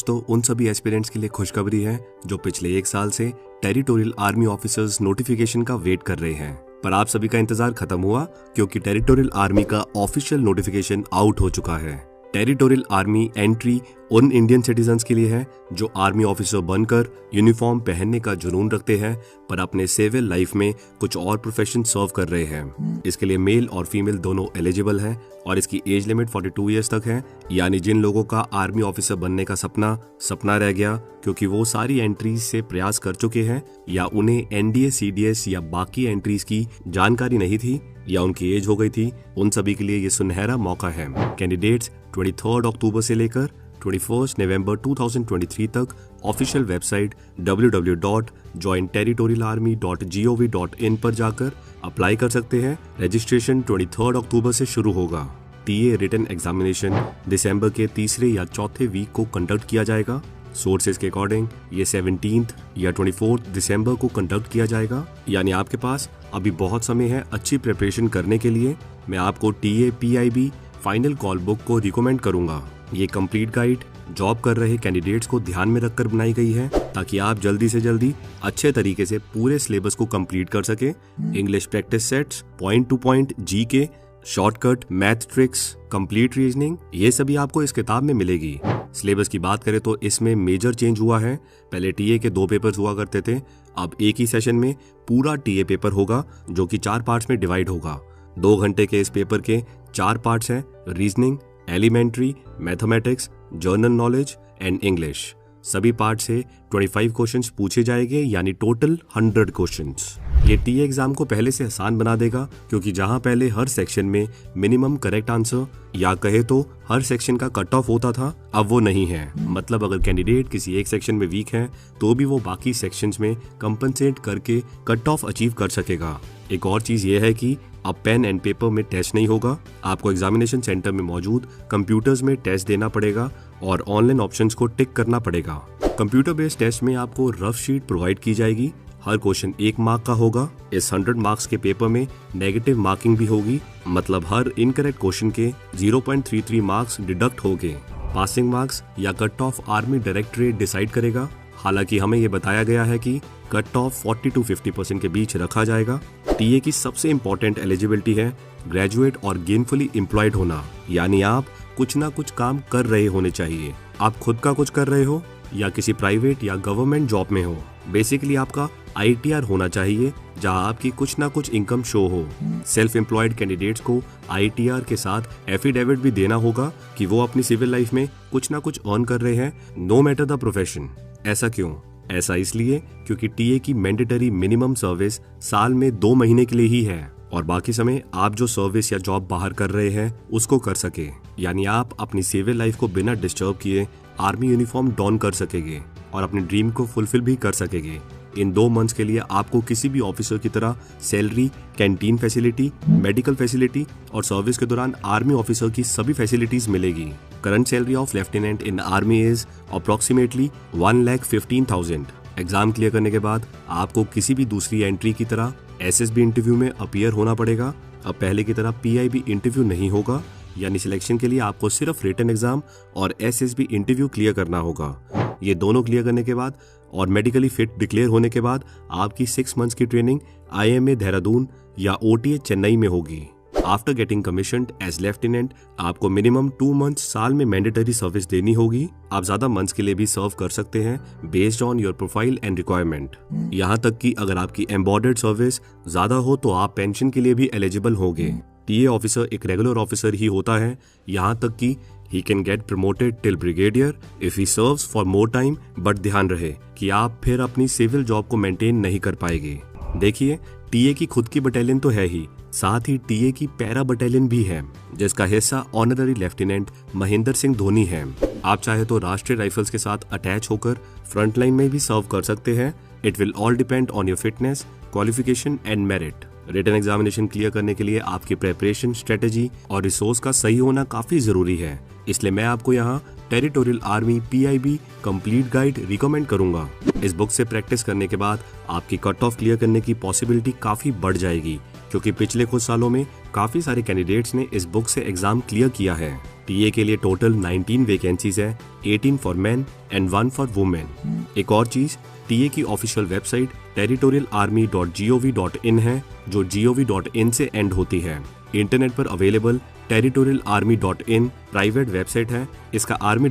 दोस्तों, उन सभी एस्पिरेंट्स के लिए खुशखबरी है जो पिछले 1 साल से टेरिटोरियल आर्मी ऑफिसर्स नोटिफिकेशन का वेट कर रहे हैं। पर आप सभी का इंतजार खत्म हुआ क्योंकि टेरिटोरियल आर्मी का ऑफिशियल नोटिफिकेशन आउट हो चुका है। टेरिटोरियल आर्मी एंट्री उन इंडियन सिटीजन्स के लिए है जो आर्मी ऑफिसर बनकर यूनिफॉर्म पहनने का जुनून रखते हैं पर अपने सिविल लाइफ में कुछ और प्रोफेशन सर्व कर रहे हैं। इसके लिए मेल और फीमेल दोनों एलिजिबल हैं और इसकी एज लिमिट 42 ईयर्स तक है। यानी जिन लोगों का आर्मी ऑफिसर बनने का सपना रह गया क्योंकि वो सारी एंट्रीज से प्रयास कर चुके हैं, या उन्हें एनडीए सीडीएस या बाकी एंट्रीज की जानकारी नहीं थी, या उनकी एज हो गई थी, उन सभी के लिए ये सुनहरा मौका है। कैंडिडेट्स 23 अक्टूबर से लेकर 21 नवंबर 2023 तक ऑफिशियल वेबसाइट www.jointerritorialarmy.gov.in पर जाकर अप्लाई कर सकते हैं। रजिस्ट्रेशन 23 अक्टूबर से शुरू होगा। टीए रिटन एग्जामिनेशन दिसंबर के तीसरे या चौथे वीक को कंडक्ट किया जाएगा। सोर्सेज के अकॉर्डिंग ये 17 या 24 दिसंबर को कंडक्ट किया जाएगा। यानी आपके पास अभी बहुत समय है अच्छी प्रिपरेशन करने के लिए। मैं आपको TA PIB final call book को रिकमेंड करूंगा। ये कंप्लीट गाइड जॉब कर रहे कैंडिडेट्स को ध्यान में रखकर बनाई गई है ताकि आप जल्दी से जल्दी अच्छे तरीके से पूरे सिलेबस को कंप्लीट कर सके। English practice sets, point two point GK, shortcut math tricks, complete reasoning, ये सभी आपको इस किताब में मिलेगी। सिलेबस की बात करें तो इसमें मेजर चेंज हुआ है। पहले टीए के 2 पेपर्स हुआ करते थे, अब एक ही सेशन में पूरा टीए पेपर होगा जो कि 4 पार्ट्स में डिवाइड होगा। 2 घंटे के इस पेपर के 4 पार्ट्स हैं: reasoning, elementary, mathematics, general knowledge and English. सभी पार्ट से 25 क्वेश्चंस पूछे जाएंगे, यानी टोटल 100 क्वेश्चंस। ये टीए एग्जाम को पहले से आसान बना देगा क्योंकि जहां पहले हर सेक्शन में मिनिमम करेक्ट आंसर या कहे तो हर सेक्शन का कट ऑफ होता था, अब वो नहीं है। मतलब अगर कैंडिडेट किसी एक सेक्शन में वीक है तो भी वो बाकी सेक्शंस में कंपनसेट करके कट ऑफ अचीव कर सकेगा। एक और चीज ये है कि अब पेन एंड पेपर में टेस्ट नहीं होगा, आपको एग्जामिनेशन सेंटर में मौजूद कंप्यूटर्स में टेस्ट देना पड़ेगा और ऑनलाइन ऑप्शंस को टिक करना पड़ेगा। कंप्यूटर बेस्ड टेस्ट में आपको रफ शीट प्रोवाइड की जाएगी। हर क्वेश्चन 1 मार्क का होगा। इस 100 मार्क्स के पेपर में नेगेटिव मार्किंग भी होगी, मतलब हर इनकरेक्ट क्वेश्चन के 0.33 मार्क्स डिडक्ट होंगे। पासिंग मार्क्स या cut off army directorate decide करेगा। हालांकि हमें ये बताया गया है कि कट ऑफ 40 to 50% के बीच रखा जाएगा। टीए की सबसे इंपॉर्टेंट एलिजिबिलिटी है ग्रेजुएट और गेनफुली एम्प्लॉयड होना, यानी आप कुछ ना कुछ काम कर रहे होने चाहिए। आप खुद का कुछ कर रहे हो या किसी प्राइवेट या गवर्नमेंट जॉब में हो। बेसिकली आपका आईटीआर होना चाहिए जहां आपकी कुछ ना कुछ इनकम शो हो। सेल्फ एम्प्लॉयड कैंडिडेट्स को आईटीआर के साथ एफिडेविट भी देना होगा कि वो अपनी सिविल लाइफ में कुछ ना कुछ अर्न कर रहे हैं, नो मैटर द प्रोफेशन। ऐसा क्यों? ऐसा इसलिए क्योंकि टीए की मैंडेटरी मिनिमम सर्विस साल में 2 महीने के लिए ही है और बाकी समय आप जो सर्विस या जॉब बाहर कर रहे हैं उसको कर सके। यानी आप अपनी सिविल लाइफ को बिना डिस्टर्ब किए आर्मी यूनिफॉर्म डॉन कर सकेंगे और अपने ड्रीम को फुलफिल भी कर सकेंगे। इन 2 मंथ्स के लिए आपको किसी भी ऑफिसर की तरह salary, canteen facility, medical facility और सर्विस के दौरान आर्मी ऑफिसर की सभी फैसिलिटीज मिलेगी। Current salary of lieutenant in army is approximately 1,15,000। Exam clear करने के बाद आपको किसी भी दूसरी एंट्री की तरह एसएसबी इंटरव्यू में अपीयर होना पड़ेगा। अब पहले की तरह पीआईबी इंटरव्यू नहीं होगा, यानी सिलेक्शन के लिए आपको सिर्फ रिटन एग्जाम और एसएसबी इंटरव्यू क्लियर करना होगा। ये दोनों क्लियर करने के बाद और मेडिकली फिट डिक्लेयर होने के बाद आपकी 6 मंथ्स की ट्रेनिंग आईएमए देहरादून या ओटीए चेन्नई में होगी। After getting commissioned as lieutenant आपको मिनिमम 2 मंथ्स साल में मैंडेटरी सर्विस देनी होगी। आप ज्यादा मंथ्स के लिए भी सर्व कर सकते हैं based on your profile and requirement. यहाँ तक कि अगर आपकी एम्बॉर्डर्ड सर्विस ज्यादा हो तो आप पेंशन के लिए भी एलिजिबल होंगे। टीए ऑफिसर एक रेगुलर ऑफिसर ही होता है, यहाँ तक कि he can get promoted till brigadier if he serves for more time, but ध्यान रहे कि आप फिर अपनी सिविल जॉब को मेंटेन नहीं कर पाएंगे। देखिए, टीए की खुद की बटालियन तो है ही, साथ ही टीए की पैरा बटालियन भी है जिसका हिस्सा ऑनररी लेफ्टिनेंट महेंद्र सिंह धोनी है। आप चाहे तो राष्ट्रीय राइफल्स के साथ अटैच होकर फ्रंट लाइन में भी सर्व कर सकते हैं। It will all depend on your fitness, qualification and merit. Written examination clear करने के लिए आपकी प्रिपरेशन, स्ट्रेटेजी और रिसोर्स का सही होना काफी जरूरी है। इसलिए मैं आपको यहाँ territorial army PIB complete guide recommend करूंगा। इस बुक से प्रैक्टिस करने के बाद आपकी कट ऑफ क्लियर करने की पॉसिबिलिटी काफी बढ़ जाएगी क्योंकि पिछले कुछ सालों में काफी सारे कैंडिडेट्स ने इस बुक से एग्जाम क्लियर किया है। टीए के लिए टोटल 19 वैकेंसीज है, 18 for main and 1 for women. एक और चीज, टीए की ऑफिशियल वेबसाइट territorialarmy.gov.in है, जो gov.in से एंड होती है। इंटरनेट पर अवेलेबल territorialarmy.in प्राइवेट वेबसाइट है। इसका आर्मी